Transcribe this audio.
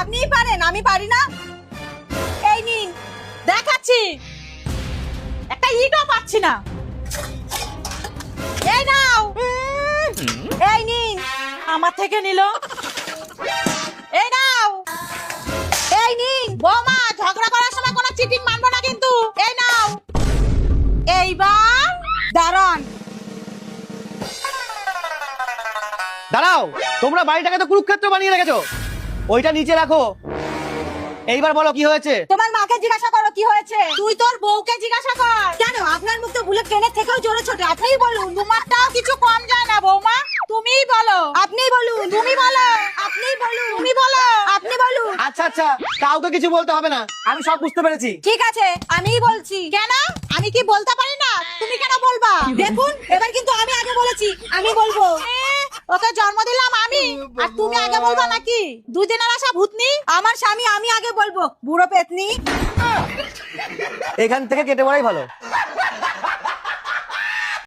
আপনিই পারেন, আমি পারি না। এই নিন, দেখাচ্ছি। একটা ইটও পাচ্ছি না। এই নাও। এই নিন। আমার থেকে নিল। এই নাও। এই নিন। বৌমা, ঝগড়া করার সময় কোনো চিটিং মানবো না কিন্তু। এই নাও। এইবার দাঁড়ান। দাঁড়াও, তোমরা বাড়িটাকে তো কুরুক্ষেত্র বানিয়ে রেখেছো। ওইটা নিচে রাখো। এইবার বলো কি হয়েছে? তোমার মাকে জিজ্ঞাসা করো কি হয়েছে। তুই তোর বউকে জিজ্ঞাসা কর। কেন, আপনার মুখ তো বুলেট ট্রেনের থেকেও জোরে ছোটে। আপনিই বলুন। তোমারটাও কিছু কম যায় না বৌমা। তুমিই বলো। আপনিই বলুন। তুমি বলো। আপনিই বলুন। তুমি বলো। আপনি বলুন। আচ্ছা আচ্ছা, কাউকে কিছু বলতে হবে না, আমি সব বুঝতে পেরেছি। ঠিক আছে, আমিই বলছি। কেন, আমি কি বলতে পারি না? তুমি কেন বলবা? দেখুন, এবার কিন্তু আমি আগে বলেছি, আমি বলবো। ওকে জন্ম দিলাম আমি, আর তুমি আগে বলবা নাকি? দুই দিনের আসা ভূতনি। আমার স্বামী, আমি আগে বলবো। বুড়ো পেতনি। এখান থেকে কেটে পড়াই ভালো।